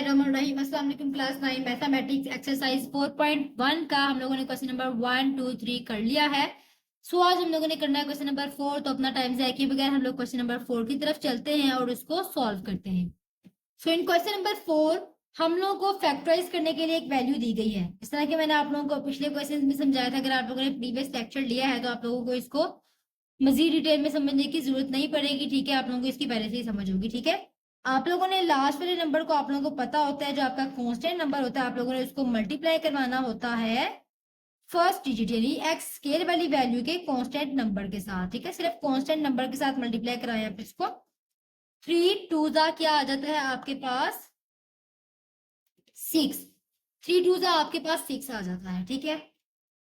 बिस्मिल्लाहिर्रहमानिर्रहीम। अस्सलाम वालेकुम क्लास 9 मैथमेटिक्स एक्सरसाइज 4.1 का हम लोगों ने क्वेश्चन नंबर 1 2 3 कर लिया है। आज हम लोगों ने करना है क्वेश्चन नंबर 4। तो अपना टाइम ज़ाया किए बगैर हम लोग क्वेश्चन नंबर 4 की तरफ चलते हैं और उसको सॉल्व करते हैं। इन क्वेश्चन नंबर 4 हम लोगों को फैक्टराइज करने के लिए एक वैल्यू दी गई है। इस तरह के मैंने आप लोगों को पिछले क्वेश्चन में समझाया था। अगर आप लोगों ने प्रीवियस लेक्चर लिया है तो आप लोगों को इसको मजीद डिटेल में समझने की जरूरत नहीं पड़ेगी। ठीक है, आप लोगों को इसकी पहले से ही समझ होगी। ठीक है, आप लोगों ने लास्ट वाले नंबर को आप लोगों को पता होता है, जो आपका कांस्टेंट नंबर होता है, आप लोगों ने उसको मल्टीप्लाई करवाना होता है फर्स्ट डिजिट यानी एक्स स्केल वाली वैल्यू के कांस्टेंट नंबर के साथ। ठीक है, सिर्फ कांस्टेंट नंबर के साथ मल्टीप्लाई कराया आप इसको। 3 2 क्या आ जाता है आपके पास 6। 3 2 आपके पास 6 आ जाता है। ठीक है,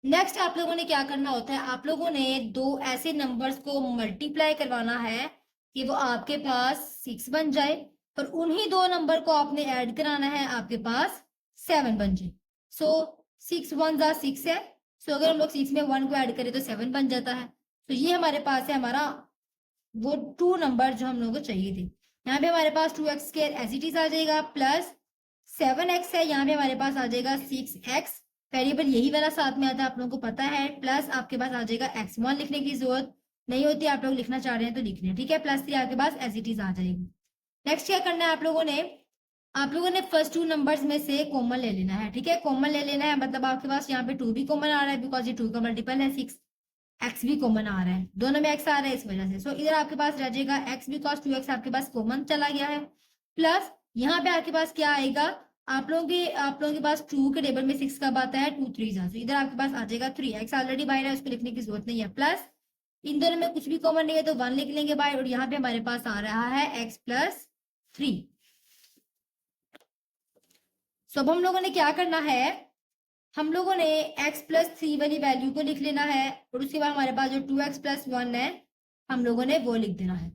नेक्स्ट आप लोगों ने क्या करना होता है, आप लोगों ने दो ऐसे नंबर्स को मल्टीप्लाई करवाना है कि वो आपके पास 6 बन जाए, और उन्हीं दो नंबर को आपने ऐड कराना है, आपके पास 7 बन जाए। 6 1 जा 6 है। अगर हम लोग 6 में 1 को ऐड करें तो 7 बन जाता है। ये हमारे पास है हमारा वो 2 नंबर जो हम लोगों को चाहिए थे। यहाँ पे हमारे पास 2x square as it is आ जाएगा, प्लस 7x है, यहाँ पे हमारे पास आ जाएगा 6x। वेरिएबल यही वाला साथ में आता है, आप लोगों को पता है। प्लस आपके पास आ जाएगा x1, लिखने की जरूरत नहीं होती, आप लोग लिखना चाह रहे हैं तो लिख लें। ठीक है, प्लस 3 आपके पास एज इट इज आ जाएगी। नेक्स्ट क्या करना है, आप लोगों ने फर्स्ट 2 नंबर्स में से कॉमन ले लेना है। ठीक है, कॉमन ले लेना है मतलब आपके पास यहाँ पे 2 भी कॉमन आ रहा है, बिकॉज ये 2 का मल्टीपल है 6। एक्स भी कॉमन आ रहा है, दोनों में एक्स आ रहा है इस वजह से। इधर आपके पास रह जाएगा एक्स, बिकॉज 2x आपके पास कॉमन चला गया है। प्लस यहाँ पे आपके पास क्या आएगा, आप लोगों के पास 2 के टेबल में 6 कब आता है, 2 3 जा। इधर आपके पास आ जाएगा 3। एक्स ऑलरेडी बाहर है, उसको लिखने की जरूरत नहीं है। प्लस इन दोनों में कुछ भी कॉमन नहीं है तो 1 लिख लेंगे बाहर, और यहाँ पे हमारे पास आ रहा है x प्लस 3। अब हम लोगों ने क्या करना है, हम लोगों ने x प्लस 3 वाली वैल्यू को लिख लेना है, और उसके बाद हमारे पास जो 2x प्लस 1 है हम लोगों ने वो लिख देना है।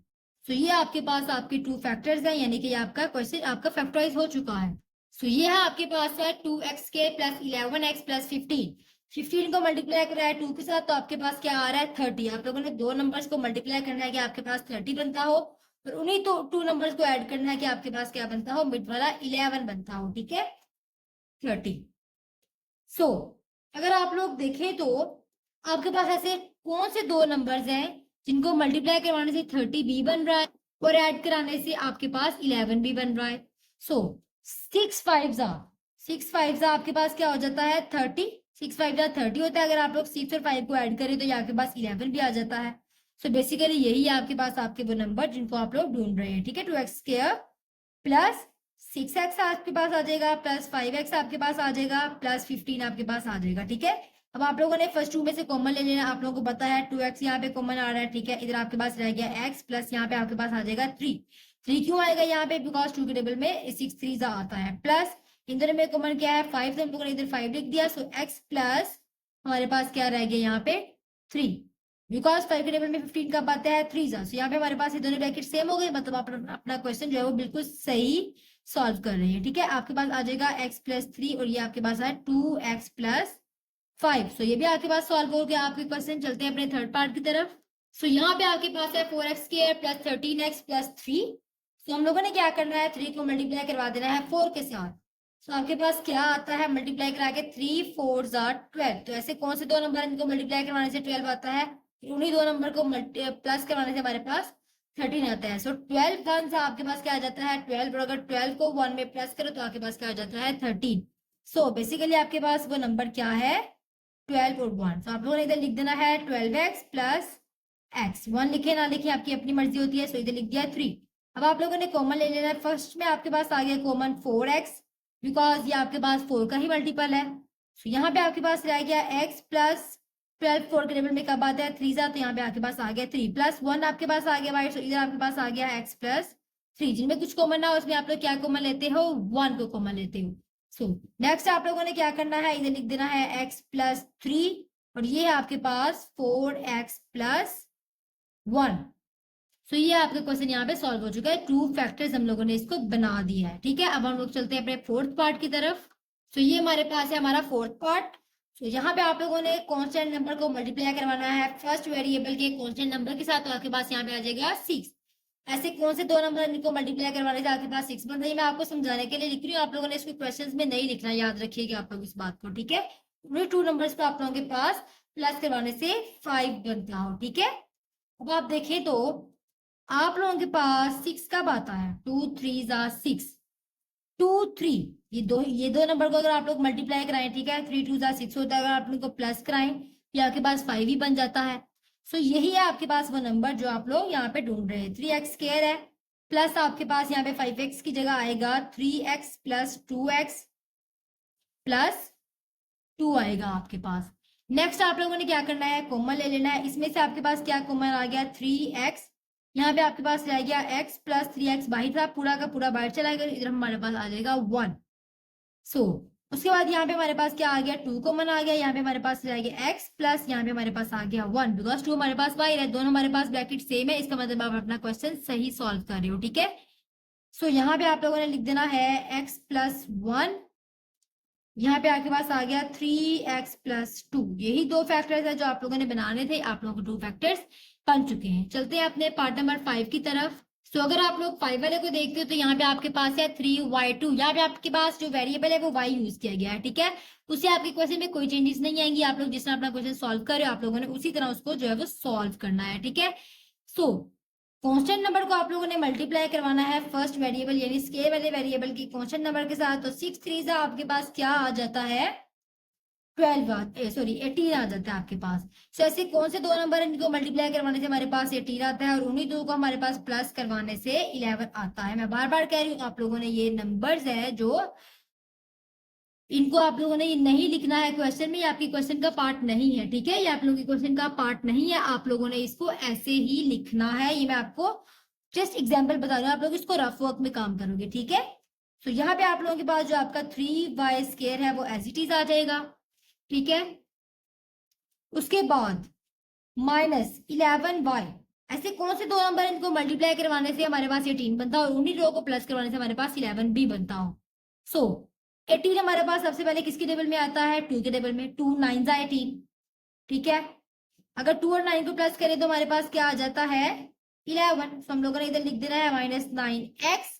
ये आपके पास आपके 2 फैक्टर्स हैं, यानी कि आपका क्वेश्चन आपका फैक्टराइज हो चुका है। ये है आपके पास है 2x के प्लस 11x प्लस 15 को मल्टीप्लाई करा है 2 के साथ, तो आपके पास क्या आ रहा है 30। आप लोगों ने दो नंबर्स को मल्टीप्लाई करना है कि आपके पास 30 बनता हो, और उन्हीं तो 2 नंबर्स को ऐड करना है कि आपके पास क्या बनता हो, मिड वाला 11 बनता हो। ठीक है, 30। अगर आप लोग देखें तो आपके पास ऐसे कौन से 2 नंबर्स हैं जिनको मल्टीप्लाई करवाने से 30 भी बन रहा है और ऐड कराने से आपके पास 11 भी बन रहा है। 6 5 आपके पास क्या हो जाता है 30। 6 5 30 होता है। अगर आप लोग 6 और 5 को ऐड करें तो ये आपके पास 11 भी आ जाता है। बेसिकली यही है आपके पास आपके वो नंबर जिनको आप लोग ढूंढ रहे हैं। ठीक है, 2x स्क्वायर प्लस 6x आपके पास आ जाएगा, प्लस 5x आपके पास आ जाएगा, प्लस 15 आपके पास आ जाएगा। ठीक है, अब आप लोगों ने फर्स्ट 2 में से कॉमन ले लेना। आप लोगों को पता है 2x यहाँ पे कॉमन आ रहा है। ठीक है, इधर आपके पास रह गया x, प्लस यहाँ पे आपके पास आ जाएगा 3 क्यों आएगा यहाँ पे, बिकॉज 2 के टेबल में 6 3 आता है। प्लस इन दोनों में कॉमन क्या है 5, तो हम लोगों ने इधर 5 लिख दिया। x प्लस हमारे पास क्या रह गया यहाँ पे 3, बिकॉज 5 के टेबल में 15 कब आता है 3 यहाँ पे हमारे पास ये दोनों ब्रैकेट सेम हो गए, मतलब आप अपना क्वेश्चन जो है वो बिल्कुल सही सॉल्व कर रहे हैं। ठीक है, आपके पास आ जाएगा x प्लस 3, और ये आपके पास है 2x प्लस 5। ये भी आपके पास सॉल्व हो गया आपके क्वेश्चन। चलते हैं अपने थर्ड पार्ट की तरफ। यहाँ पे आपके पास है 4x square plus 13x plus 3। हम लोगों ने क्या करना है 3 को मल्टीप्लाई करवा देना है 4 के साथ। आपके पास क्या आता है मल्टीप्लाई करा के 3 4 12। तो ऐसे कौन से 2 नंबर इनको मल्टीप्लाई करवाने से 12 आता है, उन्हीं 2 नंबर को प्लस करवाने से हमारे पास 13 आता है। 12 1 से आपके पास क्या आ जाता है 12, और अगर 12 को 1 में प्लस करो तो आपके पास क्या आ जाता है 13। बेसिकली आपके पास वो नंबर क्या है 12 और 1। आप लोगों ने इधर लिख देना है 12x प्लस x। 1 लिखे ना लिखे आपकी अपनी मर्जी होती है। इधर लिख दिया 3। अब आप लोगों ने कॉमन ले लेना है। फर्स्ट में आपके पास आ गया कॉमन 4x, बिकॉज ये आपके पास 4 का ही मल्टीपल है। यहाँ पे आपके पास रह गया x प्लस 12 4 के टेबल में कब आता है 3 तो यहाँ पे आपके पास आ गया 3, प्लस 1 आपके पास आ गया भाई। इधर आपके पास आ गया x प्लस 3। जिनमें कुछ कॉमन ना हो उसमें आप लोग क्या कॉमन लेते हो 1 को कॉमन लेते हो। नेक्स्ट आप लोगों ने क्या करना है, इधर लिख देना है x प्लस 3, और ये है आपके पास 4x प्लस 1। ये आपका क्वेश्चन यहाँ पे सॉल्व हो चुका है। 2 फैक्टर्स हम लोगों ने इसको बना दिया है। ठीक है, अब हम लोग चलते हैं अपने फोर्थ पार्ट की तरफ। ये हमारे पास है हमारा फोर्थ पार्ट। यहाँ पे आप लोगों ने कांस्टेंट नंबर को मल्टीप्लाई करवाना है फर्स्ट वेरिएबल के कांस्टेंट नंबर के साथ, तो आपके पास यहाँ पे आ जाएगा 6। ऐसे कौन से दो नंबर इनको मल्टीप्लाई करवाने से आपके पास 6 बन रही है। मैं आपको समझाने के लिए लिख रही हूँ, आप लोगों ने इसको क्वेश्चंस में नहीं लिखना, याद रखिएगा आप लोग इस बात को, ठीक है। उन्हीं 2 नंबर्स पे आप लोगों के पास प्लस करवाने से 5 बनता हो, ठीक है। अब आप देखें तो आप लोगों के पास 6 कब आता है, 2 3 जा 6, 2 3, ये दो नंबर को अगर आप लोग मल्टीप्लाई कराएं, ठीक है, 3 2 जा 6 होता है, अगर आप लोग को प्लस कराएं ये आपके पास 5 ही बन जाता है। सो यही है आपके पास वो नंबर जो आप लोग यहाँ पे ढूंढ रहे हैं। 3x स्क्वायर है, प्लस आपके पास यहाँ पे 5x की जगह आएगा 3x प्लस 2x प्लस 2 आएगा आपके पास। नेक्स्ट आप लोगों ने क्या करना है, कॉमन ले लेना है। इसमें से आपके पास क्या कॉमन आ गया, 3x, यहाँ पे आपके पास रह गया x प्लस 3x, बाहर था, पूरा का पूरा बाहर चला गया, इधर हमारे पास आ जाएगा 1। सो उसके बाद यहाँ पे हमारे पास क्या आ गया, 2 कॉमन आ गया, यहाँ पे हमारे पास रह गया x प्लस यहाँ पे हमारे पास आ गया 1, बिकॉज 2 हमारे पास बाहर है, दोनों हमारे पास ब्रैकेट सेम है, इसका मतलब आप अपना क्वेश्चन सही सॉल्व कर रहे हो, ठीक है। सो यहाँ पे आप लोगों ने लिख देना है x प्लस 1, यहाँ पे आपके पास आ गया 3x प्लस 2। यही दो फैक्टर्स है जो आप लोगों ने बनाने थे, आप लोगों को 2 फैक्टर्स बन चुके हैं। चलते हैं अपने पार्ट नंबर 5 की तरफ। तो अगर आप लोग 5 वाले को देखते हो तो यहाँ पे आपके पास है 3y2, यहाँ पे आपके पास जो वेरिएबल है वो y यूज किया गया है, ठीक है। उससे आपके क्वेश्चन में कोई चेंजेस नहीं आएंगी, आप लोग जिस तरह अपना क्वेश्चन सॉल्व कर रहे हो आप लोगों ने उसी तरह उसको जो है वो सॉल्व करना है, ठीक है। सो कांस्टेंट नंबर को आप लोगों ने मल्टीप्लाई करवाना है फर्स्ट वेरिएबल यानी स्केयर वाले वेरिएबल की कांस्टेंट नंबर के साथ। तो 6 3 आपके पास क्या आ जाता है, 18 आ जाता है आपके पास। सो ऐसे कौन से दो नंबर इनको मल्टीप्लाई करवाने से हमारे पास 18 आता है, और उन्हीं दो को हमारे पास प्लस करवाने से 11 आता है। मैं बार बार कह रही हूँ आप लोगों ने ये नंबर्स है जो इनको आप लोगों ने ये नहीं लिखना है क्वेश्चन में, ये आपकी क्वेश्चन का पार्ट नहीं है, ठीक है। ये आप लोगों की क्वेश्चन का पार्ट नहीं है, आप लोगों ने इसको ऐसे ही लिखना है। ये मैं आपको जस्ट एग्जांपल बता रही हूँ, आप लोग इसको रफ वर्क में काम करोगे, ठीक है। तो यहाँ पे आप लोगों के पास जो आपका 3y स्क्वायर है वो एज इट इज आ जाएगा, ठीक है। उसके बाद -11y, ऐसे कौन से दो नंबर इनको मल्टीप्लाई करवाने से हमारे पास 18 बनता हो, और उन्हीं रो को प्लस करवाने से हमारे पास 11 भी बनता हो। सो 18 हमारे पास सबसे पहले किसके टेबल में आता है, 2 के टेबल में, 2 9 जा 18, ठीक है। अगर 2 और 9 को प्लस करें तो हमारे पास क्या आ जाता है, 11। तो हम लोगों ने इधर लिख देना है -9x,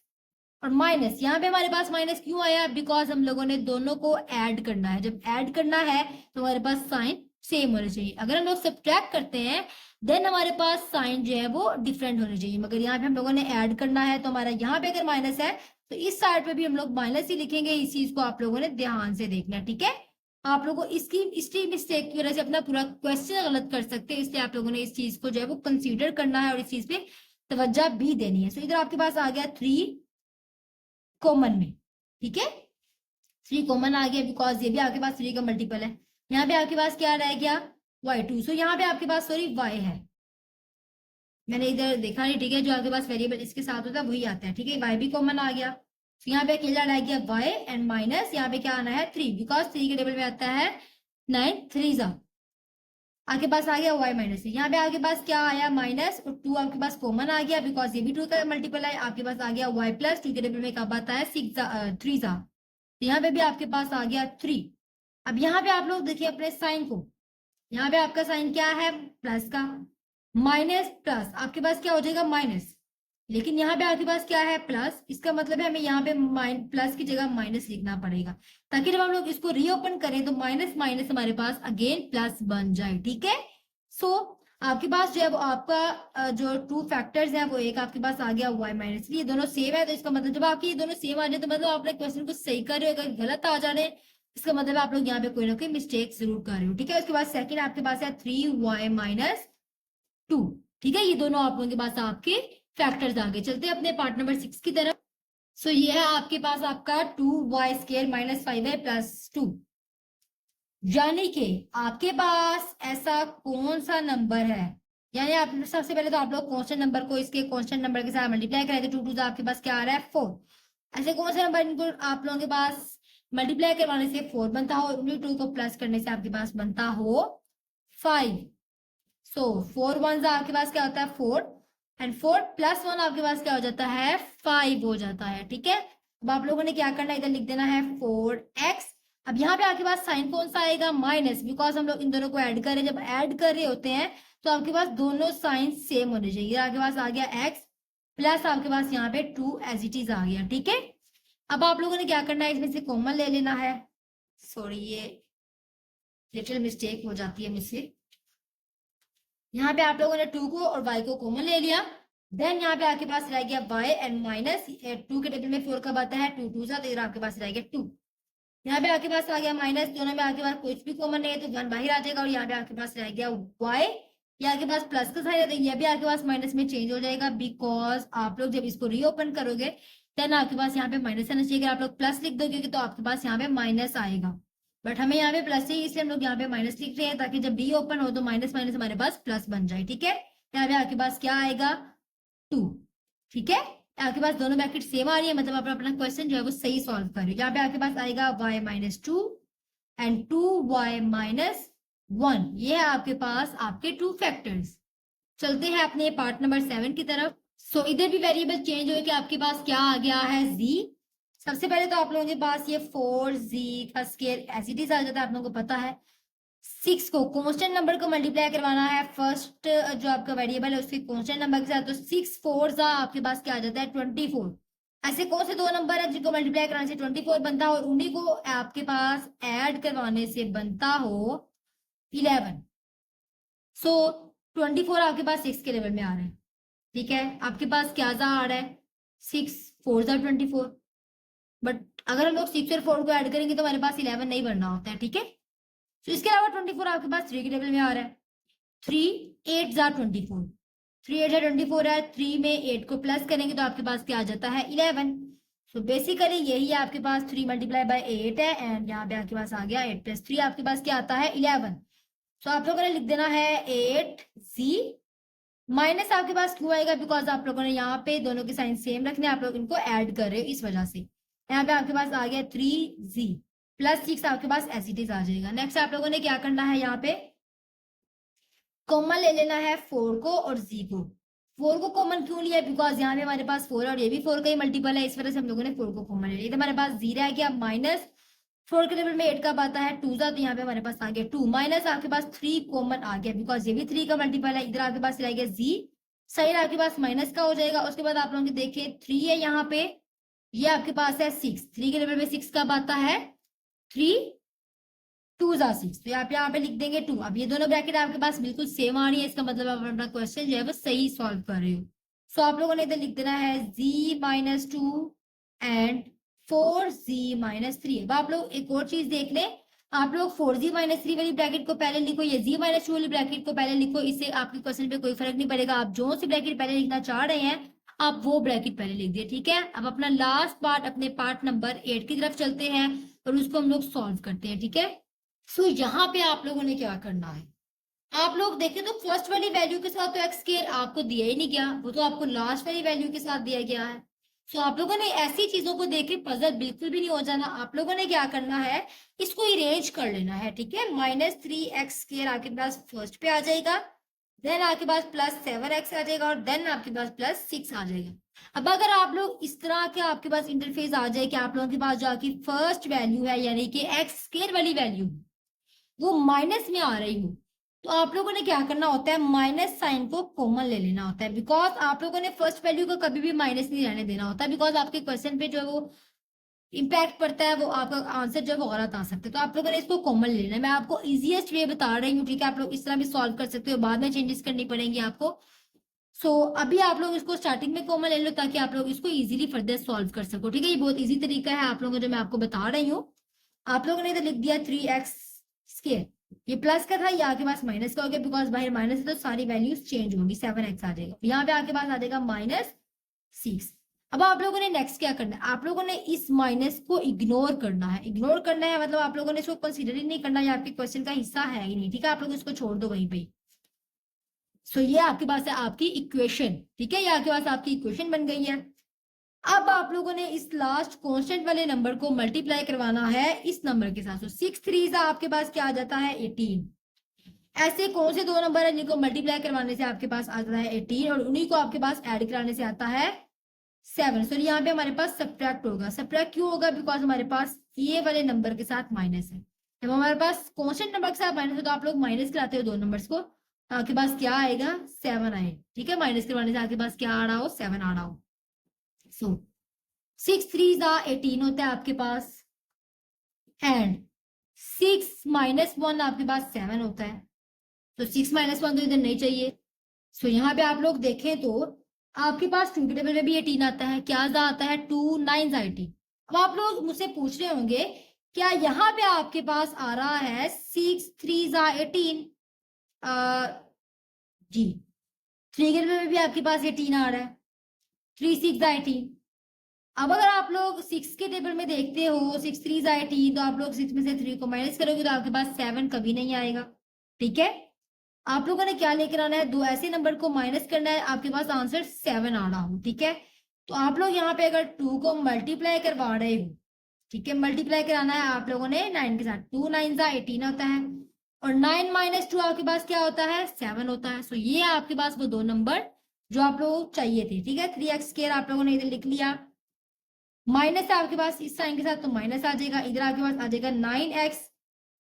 और माइनस यहाँ पे हमारे पास माइनस क्यों आया, बिकॉज हम लोगों ने दोनों को ऐड करना है। जब ऐड करना है तो हमारे पास साइन सेम होने चाहिए। अगर हम लोग सब्ट्रैक्ट करते हैं देन हमारे पास साइन जो है वो डिफरेंट होने चाहिए, मगर यहाँ पे हम लोगों ने ऐड करना है तो हमारा यहाँ पे अगर माइनस है तो इस साइड पे भी हम लोग माइनस ही लिखेंगे। इस चीज को आप लोगों ने ध्यान से देखना है, ठीक है। आप लोगों को इसकी मिस्टेक की वजह से अपना पूरा क्वेश्चन गलत कर सकते हैं, इसलिए आप लोगों ने इस चीज को जो है वो कंसीडर करना है और इस चीज पे तवज्जो भी देनी है। सो इधर आपके पास आ गया 3 कॉमन में, ठीक है। 3 कॉमन आ गया बिकॉज ये भी आपके पास 3 का मल्टीपल है। यहाँ पे आपके पास क्या रह गया, y2। सो यहाँ पे आपके पास सॉरी y है, मैंने इधर देखा नहीं, ठीक है। जो आपके पास वेरिएबल इसके साथ होता है वही आता है, ठीक है। y भी कॉमन आ गया, तो यहाँ पे अकेला रह गया y एंड माइनस यहाँ पे क्या आना है 3, बिकॉज 3 के टेबल में आता है 9 3 जा, आपके पास आ गया y माइनस। यहाँ पे आपके पास क्या आया माइनस, और 2 आपके पास कॉमन आ गया बिकॉज ये भी 2 का मल्टीपल है। आपके पास आ गया y प्लस 2 के टेबल में कब आता है 3 जा, तो यहाँ पे भी आपके पास आ गया 3। अब यहाँ पे आप लोग देखिए अपने साइन को, यहाँ पे आपका साइन क्या है प्लस का, माइनस प्लस आपके पास क्या हो जाएगा माइनस, लेकिन यहाँ पे आपके पास क्या है प्लस, इसका मतलब है हमें यहाँ पे प्लस की जगह माइनस लिखना पड़ेगा, ताकि जब हम लोग इसको रीओपन करें तो माइनस माइनस हमारे पास अगेन प्लस बन जाए, ठीक है। सो आपके पास जो है वो आपका जो 2 फैक्टर्स हैं वो एक आपके पास आ गया y माइनस, ये दोनों सेम है, तो इसका मतलब जब आपके ये दोनों सेम आ जाए तो मतलब आप अपने क्वेश्चन को सही कर रहे हो। अगर गलत आ जा रहे हैं इसका मतलब आप लोग यहाँ पे कोई ना कोई मिस्टेक जरूर कर रहे हो, ठीक है। उसके बाद सेकंड आपके पास है 3y माइनस 2, ठीक है। ये दोनों आप लोगों के पास आपके फैक्टर्स आगे। चलते हैं अपने पार्ट नंबर 6 की तरफ। सो ये है आपके पास आपका 2y square minus 5y plus 2, यानी कि आपके पास ऐसा कौन सा नंबर है, यानी आप सबसे पहले तो आप लोग कांस्टेंट नंबर को इसके कांस्टेंट नंबर के साथ मल्टीप्लाई करें तो 2 2 आपके पास क्या आ रहा है 4। ऐसे कौन से नंबर इनको आप लोगों के पास मल्टीप्लाई करवाने से 4 बनता हो, उन्हीं 2 को प्लस करने से आपके पास बनता हो 5। सो 4 1 आपके पास क्या होता है 4, एंड 4 प्लस 1 आपके पास क्या हो जाता है 5 हो जाता है, ठीक है। अब आप लोगों ने क्या करना है, इधर लिख देना है 4x। अब यहाँ पे आपके पास साइन कौन सा आएगा माइनस, बिकॉज हम लोग इन दोनों को ऐड कर रहे हैं। जब ऐड कर रहे होते हैं तो आपके पास दोनों साइन सेम होने चाहिए। आपके पास आ गया x प्लस आपके पास यहाँ पे 2 एज इट इज आ गया, ठीक है। अब आप लोगों ने क्या करना है, इसमें से कॉमन ले लेना है। सॉरी, ये लिटिल मिस्टेक हो जाती है मुझसे। यहाँ पे आप लोगों ने 2 को और y को कॉमन ले लिया। देन यहाँ पे आपके पास रह गया y एंड माइनस 2 के टेबल में 4 कब आता है, 2 2 सा, तो आपके पास रह गया 2। यहाँ पे आपके पास आ गया माइनस, दोनों में आपके पास कुछ भी कॉमन नहीं है तो 1 बाहर आ जाएगा, और यहाँ पे आपके पास रह गया y, ये आपके पास प्लस का साइन है तो ये भी आपके पास माइनस में चेंज हो जाएगा, बिकॉज आप लोग जब इसको रीओपन करोगे देन आपके पास यहाँ पे माइनस आना चाहिए। अगर आप लोग प्लस लिख दोगे तो आपके पास यहाँ पे माइनस आएगा, बट हमें यहाँ पे प्लस चाहिए इसलिए हम लोग यहाँ पे माइनस लिख रहे हैं, ताकि जब डी ओपन हो तो माइनस माइनस हमारे पास प्लस बन जाए, ठीक है। यहाँ पे आपके पास क्या आएगा, 2, ठीक है। आपके पास दोनों ब्रैकेट सेम आ रही है, मतलब आप अपना क्वेश्चन जो है वो सही सॉल्व कर रहे हो। यहाँ पे आपके पास आएगा y minus 2 and 2y minus 1, ये है आपके पास आपके 2 फैक्टर्स। चलते हैं अपने पार्ट नंबर 7 की तरफ। सो इधर भी वेरिएबल चेंज हो कि आपके पास क्या आ गया है, z। सबसे पहले तो आप लोगों के पास ये 4z का स्क्वायर एज इट इज आ जाता है, आप लोगों को पता है। 6 को कांस्टेंट नंबर को मल्टीप्लाई करवाना है फर्स्ट जो आपका वेरिएबल है उसके कांस्टेंट नंबर के साथ, तो 6 4 आपके पास क्या आ जाता है, 24। ऐसे कौन से दो नंबर है जिनको मल्टीप्लाई कराने से 24 बनता हो और उन्हीं को आपके पास ऐड करवाने से बनता हो 11। सो 24 आपके पास 6 के लेवल में आ रहा है, ठीक है। आपके पास क्या आ रहा है, 6 4 24, बट अगर हम लोग 6 और 4 को ऐड करेंगे तो हमारे पास 11 नहीं बनना होता है, ठीक है। तो इसके अलावा 24 आपके पास 3 के टेबल में आ रहा है। 3 8 24, 3 8 24 है, 3 में 8 को प्लस करेंगे तो आपके पास क्या आ जाता है, 11। सो बेसिकली यही है आपके पास 3 मल्टीप्लाई बाय 8 है, एंड यहाँ पे आपके पास आ गया 8 प्लस 3 आपके पास क्या आता है, 11। सो आप लोगों ने लिख देना है 8z माइनस आपके पास क्यों आएगा, बिकॉज आप लोगों ने यहाँ पे दोनों के साइन सेम रखने, आप लोग इनको ऐड कर रहे हो इस वजह से। यहाँ पे आपके पास आ गया 3z प्लस 6 आपके पास एज इट इज आ जाएगा। नेक्स्ट आप लोगों ने क्या करना है, यहाँ पे कॉमन ले लेना है 4 को और z को। 4 को कॉमन क्यों लिया, बिकॉज यहाँ पे हमारे पास 4 और ये भी 4 का ही मल्टीपल है, इस वजह से हम लोगों ने 4 को कॉमन ले लिया। तो हमारे पास 0 है क्या, माइनस 4 के टेबल में 8 का आता है 2 तो यहाँ पे हमारे पास आ गया 2, माइनस आपके पास 3 कॉमन आ गया बिकॉज ये भी 3 का मल्टीपल है। इधर आपके पास रह गया z, साइड आपके पास माइनस का हो जाएगा। उसके बाद आप लोगों ने देखे 3 है यहाँ पे, ये आपके पास है 6, 3 के टेबल में 6 का आता है 3 2 6, तो यहाँ पे लिख देंगे 2। अब ये दोनों ब्रैकेट आपके पास बिल्कुल सेम आ रही है, इसका मतलब आप अपना क्वेश्चन जो है वो सही सॉल्व कर रहे हो। सो आप लोगों ने इधर लिख देना है z minus 2 and 4z minus 3। अब आप लोग एक और चीज देख लें, आप लोग 4z माइनस 3 वाली ब्रैकेट को पहले लिखो, ये z माइनस 2 वाली ब्रैकेट को पहले लिखो, इससे आपके क्वेश्चन पे कोई फर्क नहीं पड़ेगा। आप जो सी ब्रैकेट पहले लिखना चाह रहे हैं आप वो ब्रैकेट पहले लिख दिए, ठीक है। अब अपना लास्ट पार्ट अपने पार्ट नंबर 8 की तरफ चलते हैं और उसको हम लोग सॉल्व करते हैं, ठीक है। सो यहाँ पे आप लोगों ने क्या करना है, आप लोग देखें तो फर्स्ट वाली वैल्यू के साथ तो एक्स स्क्वायर आपको दिया ही नहीं गया, वो तो आपको लास्ट वाली वैल्यू के साथ दिया गया है। सो आप लोगों ने ऐसी चीजों को देख के पजल बिल्कुल भी नहीं हो जाना। आप लोगों ने क्या करना है, इसको इरेंज कर लेना है, ठीक है। माइनस 3x स्क्वायर आपके पास फर्स्ट पे आ जाएगा, देन आपके पास प्लस 7x आ जाएगा और देन आपके पास प्लस 6 आ जाएगा। अब अगर आप लोग इस तरह के आपके पास इंटरफेस आ जाए कि आप लोगों के पास जो आपकी फर्स्ट वैल्यू है यानी कि एक्स स्क्वायर वाली वैल्यू वो माइनस में आ रही हो, तो आप लोगों ने क्या करना होता है, माइनस साइन को कॉमन ले लेना होता है। बिकॉज आप लोगों ने फर्स्ट वैल्यू को कभी भी माइनस नहीं रहने देना होता है, बिकॉज आपके क्वेश्चन पे जो है वो इम्पैक्ट पड़ता है, वो आपका आंसर जो है वो गलत आ सकता है। तो आप लोगों ने इसको कॉमन लेना है, मैं आपको इजीएस्ट वे बता रही हूँ, ठीक है। आप लोग इस तरह भी सॉल्व कर सकते हो, बाद में चेंजेस करनी पड़ेंगी आपको। अभी आप लोग इसको स्टार्टिंग में कॉमन ले लो ताकि आप लोग इसको इजीली फर्दर सॉल्व कर सको, ठीक है। ये बहुत इजी तरीका है आप लोगों को जो मैं आपको बता रही हूँ। आप लोगों ने इधर लिख दिया 3x स्क्वायर, ये प्लस का था, ये आपके पास माइनस का हो गया बिकॉज बाहर माइनस है तो सारी वैल्यूज चेंज होंगी, 7x आ जाएगा, यहाँ पे आपके पास आ जाएगा -6। अब आप लोगों ने नेक्स्ट क्या करना है, आप लोगों ने इस माइनस को इग्नोर करना है। इग्नोर करना है मतलब आप लोगों ने इसको कंसीडर ही नहीं करना, ये आपके क्वेश्चन का हिस्सा है ही नहीं, ठीक है। आप लोग इसको छोड़ दो वहीं पे। ये आपके पास है आपकी इक्वेशन, ठीक है, ये आपके पास आपकी इक्वेशन बन गई है। अब आप लोगों ने इस लास्ट कांस्टेंट वाले नंबर को मल्टीप्लाई करवाना है इस नंबर के साथ। 6 3 आपके पास क्या आ जाता है, 18। ऐसे कौन से दो नंबर है जिनको मल्टीप्लाई करवाने से आपके पास आता है 18 और उन्हीं को आपके पास ऐड कराने से आता है 7। सो यहाँ पे हमारे पास सब्ट्रैक्ट होगा। सब्ट्रैक्ट क्यों होगा, बिकॉज हमारे पास ये वाले नंबर के साथ माइनस है। जब हमारे पास कांस्टेंट नंबर के साथ माइनस है तो आप लोग माइनस कराते हो दो नंबर्स को, आपके पास क्या आएगा 7 आए, ठीक है, माइनस करवाने से आपके पास क्या आ रहा हो 7 आ रहा हो। सो 6 3 18 होता है आपके पास, एंड 6 माइनस 1 आपके पास 7 होता है, तो 6 माइनस 1 तो इधर नहीं चाहिए। सो यहाँ पे आप लोग देखें तो आपके पास टू के टेबल में भी 18 आता है, क्या आता है 2 9 18। अब आप लोग मुझसे पूछ रहे होंगे क्या यहाँ पे आपके पास आ रहा है 6 3 18? जी, 3 के टेबल में भी आपके पास 18 आ रहा है, 3 6 18। अब अगर आप लोग 6 के टेबल में देखते हो 6 3 18, तो आप लोग 6 में से 3 को माइनस करोगे तो आपके पास 7 कभी नहीं आएगा, ठीक है। आप लोगों ने क्या लेकर आना है, दो ऐसे नंबर को माइनस करना है, आपके पास आंसर 7 आ रहा हो, ठीक है। तो आप लोग यहाँ पे अगर 2 को मल्टीप्लाई करवा रहे हो, ठीक है, मल्टीप्लाई कराना है आप लोगों ने 9 के साथ, 2 9 18 होता है, और 9 माइनस 2 आपके पास क्या होता है 7 होता है। सो ये आपके पास वो दो नंबर जो आप लोगों को चाहिए थे, ठीक है। 3x² आप लोगों ने इधर लिख लिया, माइनस है आपके पास इस साइन के साथ तो माइनस आ जाएगा, इधर आपके पास आ जाएगा 9x।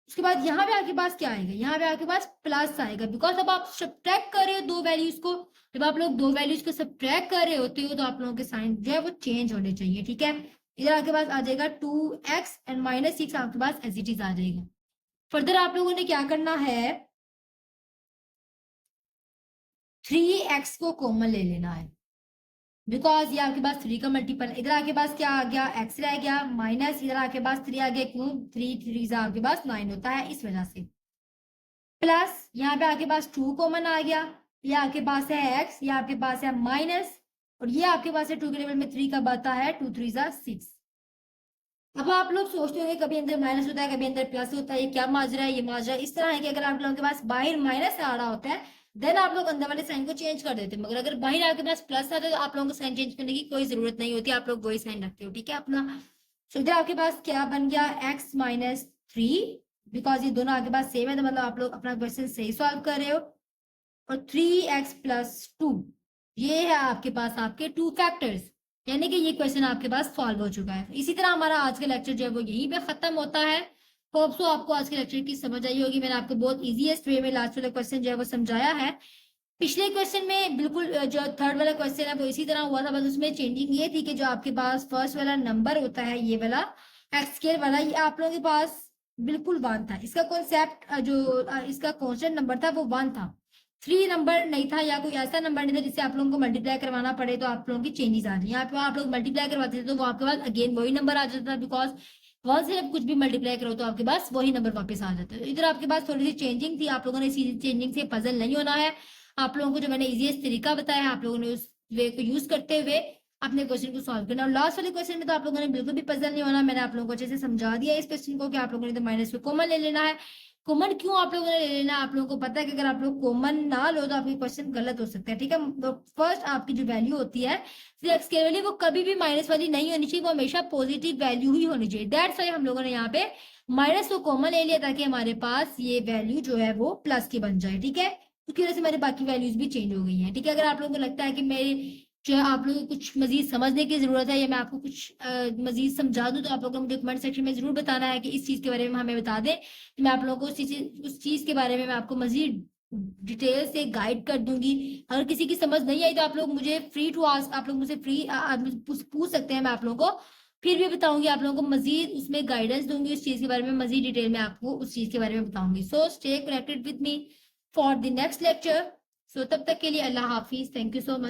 उसके बाद यहाँ पे आपके पास क्या आएगा, यहाँ पे आपके पास प्लस आएगा, बिकॉज अब आप सब्ट्रैक्ट कर रहे हो दो वैल्यूज को, जब आप लोग दो वैल्यूज को सब्ट्रैक्ट कर रहे होते हो तो आप लोगों के साइन जो है वो चेंज होने चाहिए, ठीक है। इधर आपके पास आ जाएगा 2x एंड माइनस 6 आपके पास एज इट इज आ जाएगा। फर्दर आप लोगों ने क्या करना है, 3x को कॉमन ले लेना है, बिकॉज ये आपके पास 3 का मल्टीपल, इधर आपके पास क्या आ गया x रह गया, माइनस इधर आपके पास 3 आ गया, क्यों 3 3 आपके पास 9 होता है इस वजह से, प्लस यहाँ पे आपके पास 2 कॉमन आ गया, ये आपके पास है x, ये आपके पास है माइनस, और ये आपके पास है 2 के टेबल में 3 का बता है 2 3 6। अब आप लोग सोचते होंगे कभी अंदर माइनस होता है कभी अंदर प्लस होता है, ये क्या माजरा है, ये माजरा इस तरह है कि अगर आप लोगों के पास बाहर माइनस आ रहा होता है देन आप लोग अंदर वाले साइन को चेंज कर देते हैं, मगर अगर बाहर आपके पास प्लस आता है तो आप लोगों को साइन चेंज करने की कोई जरूरत नहीं होती, आप लोग वही साइन रखते हो, ठीक है अपना। सो इधर आपके पास क्या बन गया x माइनस 3, बिकॉज ये दोनों आपके पास सेम है तो मतलब आप लोग अपना क्वेश्चन सही सॉल्व कर रहे हो, और 3x प्लस 2, ये है आपके पास आपके टू फैक्टर्स, यानी कि ये क्वेश्चन आपके पास सॉल्व हो चुका है। इसी तरह हमारा आज का लेक्चर जो है वो यहीं पे खत्म होता है। होप सो आपको आज के लेक्चर की समझ आई होगी, मैंने आपको बहुत इजीएस्ट वे में लास्ट वाला क्वेश्चन जो है वो समझाया है। पिछले क्वेश्चन में बिल्कुल जो थर्ड वाला क्वेश्चन है वो इसी तरह हुआ था, बस उसमें चेंजिंग ये थी कि जो आपके पास फर्स्ट वाला नंबर होता है ये वाला x² वाला, ये आप लोगों के पास बिल्कुल 1 था, इसका कॉन्सेप्ट जो इसका कॉन्स्टेंट नंबर था वो 1 था, 3 नंबर नहीं था, या कोई ऐसा नंबर नहीं था जिससे आप लोगों को मल्टीप्लाई करवाना पड़े तो आप लोगों की चेंजेस आ जाए। यहाँ पे आप लोग मल्टीप्लाई करवाते थे तो वो आपके पास अगेन वही नंबर आ जाता था, बिकॉज वहां से जब कुछ भी मल्टीप्लाई करो तो आपके पास वही नंबर वापस आ जाता है। इधर आपके पास थोड़ी सी चेंजिंग थी, आप लोगों ने इसी चेंजिंग से पजल नहीं होना है, आप लोगों को जो मैंने इजीएस्ट तरीका बताया आप लोगों ने उस वे को यूज करते हुए अपने क्वेश्चन को सॉल्व करना। और लास्ट वाले क्वेश्चन में तो आप लोगों ने बिल्कुल भी पजल नहीं होना, मैंने आप लोगों को अच्छे से समझा दिया इस क्वेश्चन को कि आप लोगों ने तो माइनस को कॉमन ले लेना है। कॉमन क्यों आप लोगों ने ले लेना, आप लोगों को पता है कि अगर आप लोग कॉमन ना लो तो आपके क्वेश्चन गलत हो सकता है, ठीक है। तो फर्स्ट आपकी जो वैल्यू होती है एक्स के वैल्यू वो कभी भी माइनस वाली नहीं होनी चाहिए, वो हमेशा पॉजिटिव वैल्यू ही होनी चाहिए। दैट्स वाई हम लोगों ने यहाँ पे माइनस को कॉमन ले लिया ताकि हमारे पास ये वैल्यू जो है वो प्लस की बन जाए, ठीक है। उसकी वजह से मेरे बाकी वैल्यूज भी चेंज हो गई हैं, ठीक है। अगर आप लोगों को लगता है कि मेरी जो है आप लोगों को कुछ मजीद समझने की जरूरत है या मैं आपको कुछ मजीद समझा दूं तो आप लोगों को मुझे कमेंट सेक्शन में जरूर बताना है कि इस चीज के बारे में हमें बता दें, तो मैं आप लोगों को उस चीज के बारे में मैं आपको मजीद डिटेल से गाइड कर दूंगी। अगर किसी की समझ नहीं आई तो आप लोग मुझे फ्री टू आस्क, आप लोग मुझे फ्री पूछ सकते हैं, मैं आप लोगों को फिर भी बताऊंगी, आप लोगों को मजीद उसमें गाइडेंस दूंगी उस चीज के बारे में, मजीद डिटेल में आपको उस चीज के बारे में बताऊंगी। So stay connected with me for the next lecture. So तब तक के लिए अल्लाह हाफिज, थैंक यू सो मच।